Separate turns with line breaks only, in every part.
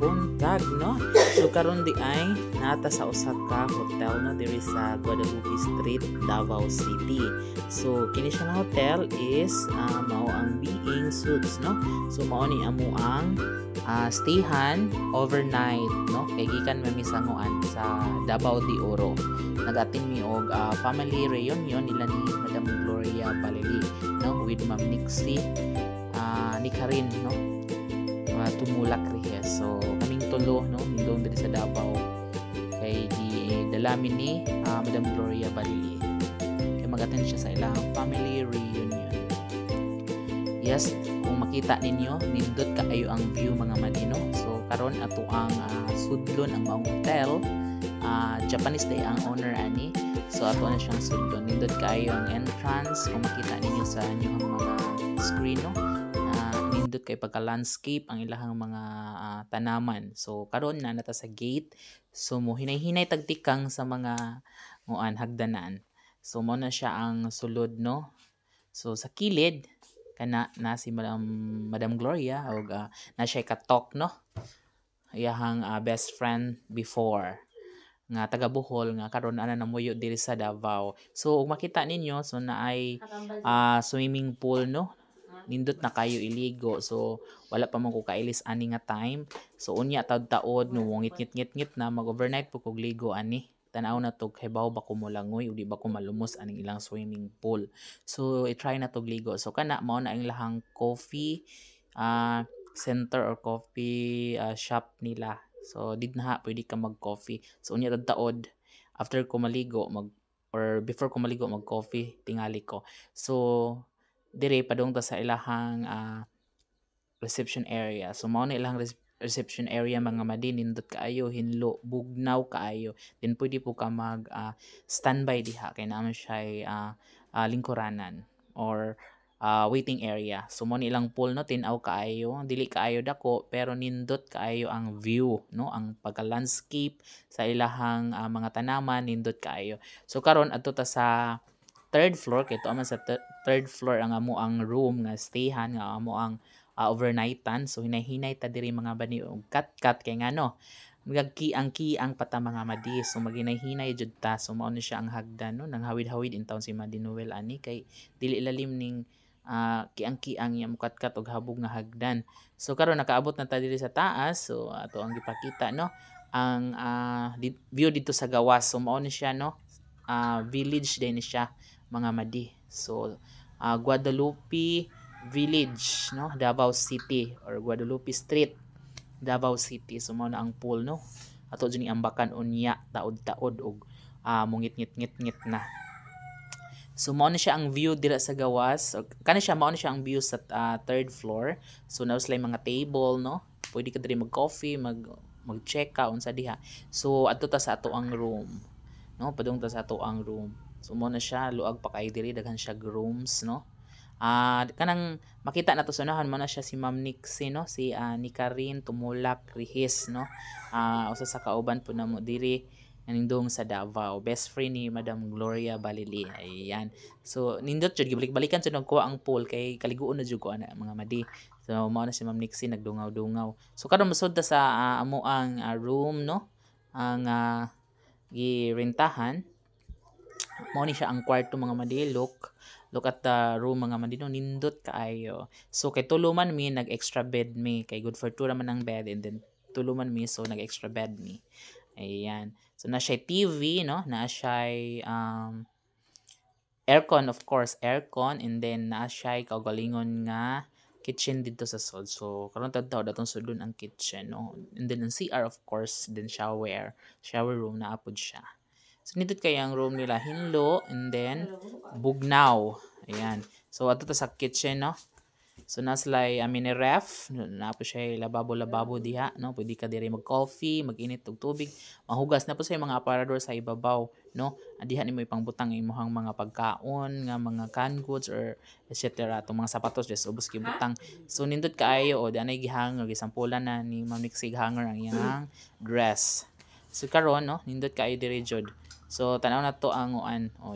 buntag, no? So karon di ay nata sa usa ka hotel, no, diri sa Guadalupe Street, Davao City. So kini siya nga hotel is mao ang Being Suites, no? So mao ni amo ang stayhan overnight, no? Kay gikan mi sanguan sa Davao de Oro. Nag-attend mi og family reunion nila ni Madam Gloria Balili, no, with Ma'am Nixie, ni Karin, no, tumulak Reyes. So kaming tulo, no, nindong diri sa Davao kay gidalami ni Madam Gloria Balili kay mag-attend siya sa ilang family reunion. Yes, kung makita ninyo, nindot kaayo ang view mga madino. So karon ato ang sudlon ang maong hotel. Japanese day ang owner ani. So ato na siyang sudlon. Nindot kaayo ang entrance. Kung makita ninyo sa inyong mga screen, no, nindot kay pagka-landscape ang ilahang mga tanaman. So karon na nata sa gate. So mo hinay-hinay tagtikang sa mga hagdanan. So mo na siya ang sulod, no. So sa kilid kana na si Madam Gloria og na siya katok, no, iyahang best friend before nga taga Bohol nga karon ana namuyo diri sa Davao. So ug makita ninyo, so naay swimming pool, no, nindot na kayo iligo. So wala pa man ko kailis ani nga time. So unya taud-taod no ngit-ngit na mag-overnight po kog ligo ani. Tanaw na to kay bawo ba ko molangoy o di ba ko malumos aning ilang swimming pool. So i-try na to ligo. So kana mao na ang lahang coffee center or coffee shop nila. So did na pwede ka mag-coffee. So unya taud-taod after ko maligo or before ko maligo mag-coffee tingali ko. So dire padung ta sa ilahang reception area. So mao na ilang reception area mga madin, nindot kaayo, hinlo, bugnaw kaayo. Then pwede po ka mag standby diha kay naman siya lingkuranan or waiting area. So mo ni ilang pool, no, tinaw kaayo, dili kaayo dako pero nindot kaayo ang view, no, ang pagka-landscape sa ilahang mga tanaman, nindot kaayo. So karon adto ta sa third floor, kay to man sa third floor ang amo ang room nga stayhan nga amo ang overnightan. So hinay-hinay ta diri mga bani og kat kay ngano magkiang pata mga madi. So maghinay-hinay jud ta. So mao ni siya ang hagdan, no, nang hawid-hawid in town si Madi Noel ani kay dili ilalim ning kiang ya mukatkat og habog nga hagdan. So karon nakaabot na ta diri sa taas. So ato ang gipakita, no, ang view dito sa gawas. So mao ni siya, no, village din ni siya mga madi. So Guadalupe Village, no, Davao City or Guadalupe Street, Davao City. So mao na ang pool, no, ato jud ni ambakan unya taod-taod og mungit-ngit na. So mao na siya ang view dira sa gawas. Kana siya mao na siya ang view sa third floor. So naus lay mga table, no, pwede ka diri mag-coffee, mag-check ka unsa diha. So adto ta sa ato ang room, no, padung ta sa ato ang room. So mao na siya, luag pa kay diri, daghan siya rooms, no. Kanang makita na to sunahan mo na siya si Ma'am Nixie, no, si ni Karin tumulak Rihis, no, usa sa kauban po na mo diri nindong sa Davao, best friend ni Madam Gloria Balili. Ayan, so nindot jud gibalik-balikan jud nagkuha ang pool kay kaliguon na jud ko ana mga madi. So mao na si Ma'am Nixie nagdungaw-dungaw. So karon masud ta sa amo ang room, no, ang girentahan. Mao ni siya ang kwarto mga madi. Look at the room mga madino, nindot kaayo. So kay tuluman mi, nag-extra bed mi. Kay good for two naman ang bed and then tuluman mi, so nag-extra bed mi. Ayan. So na siya TV, no, na siya aircon, of course, aircon, and then na siya kaugalingon nga kitchen dito sa sod. So karon tadtaw datong sudon ang kitchen, no. And then ang CR, of course, then shower room na apod siya. So nindot kay ang room nila hinlo and then bugnaw. Ayan. So ato ta sa kitchen, no. So naslay mini ref, na po siya lababo diha, no. Pwede ka diri mag-coffee, mag-init og tubig, mahugas na po sa mga aparador sa ibabaw, no. Diha nimo ipangbutang imong mga pagkaon nga mga canned goods or etc. Atong mga sapatos just ubos gibutang. So nindot kaayo o danay gihanger, gisampulan na ni Ma'am Nixie hanger ang iyang dress. So karon, no, nindot kaayo diri jud. So tanaw na to ang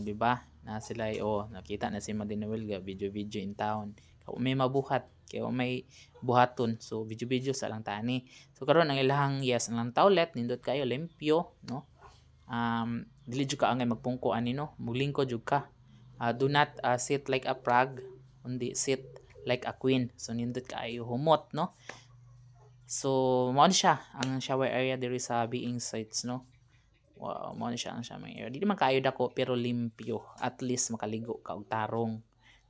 di ba? Na sila nakita na si Madi Noel ga video in town. May mabuhat kaya may buhaton. So video sa lang tani. So karon ang ilahang yes ang lang tawlet nindot kayo limpyo no. Dili jud ka angay magpungko ani no. Muglingkod jud ka. Do not sit like a frog, kundi sit like a queen. So nindot kaayo humot no. So mo siya ang shower area diri sa being sites no. Wow, mo siya ang shower area. Di man kaayo dako pero limpyo. At least makaligo ka og tarong.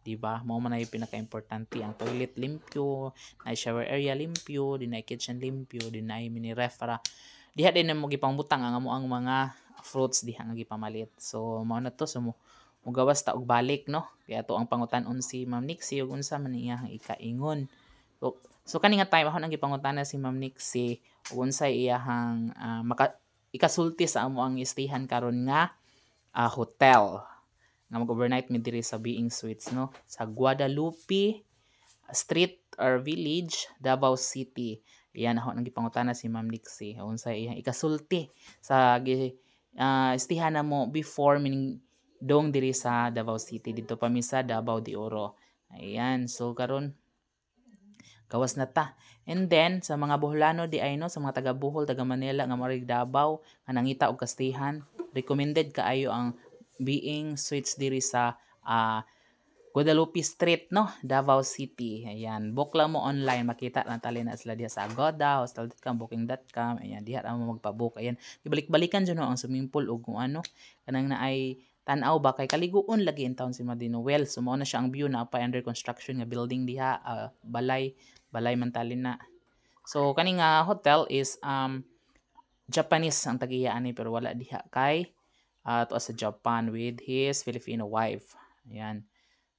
Diba? Mao man ay pinaka-importante ang toilet limpyo, na shower area limpyo, dinay kitchen limpyo, dinay mini ref para diha din mo gipangbutang ang amo ang mga fruits diha nga gipamalit. So mao na to so mo gawas ta og balik no. Kaya to ang pangutan-on si Ma'am Nixie ug unsa man iyang ikaingon. So kani nga time ako nang gipangutana si Ma'am Nixie ug unsay iyahang ikasulti sa amo ang istihan karon nga hotel nga mag-overnight mi diri sa Being Suites no sa Guadalupe Street or Village, Davao City. Iyan ako nang gipangutana si Ma'am Nixie unsay iyang ikasulti sa istihan na mo before mining dong diri sa Davao City dito pa mi sa Davao de Oro. Ayan, so karon gawas na ta. And then sa mga Boholano di ay no, sa mga taga Bohol, taga Manila nga marig Davao nga nangita og kastihan, recommended kaayo ang Being Suites diri sa Guadalupe Street no, Davao City. Ayan, book lang mo online, makita lang tali na sila diha sa Agoda, hostel.com, booking.com. Ayan, diha ra mo magpa-book. Ayan, ibalik-balikan jud no ang swimming pool ug kung ano kanang naay tan-aw ba kay kaliguon lagi in town si Madino. Well, so mao na siya ang view na pa under construction nga building diha, balay man talin na. So kaning hotel is Japanese ang tagiya ani pero wala diha kay to sa Japan with his Filipino wife. Ayan.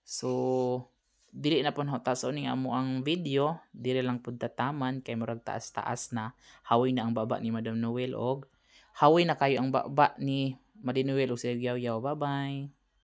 So dili na pun hotaso ni amo ang video, dili lang pud tataman kay murag taas-taas na. Hawi na ang baba ni Madam Noel og hawi na kayo ang baba ni Madam Noel og si Yaw Yaw. Bye-bye.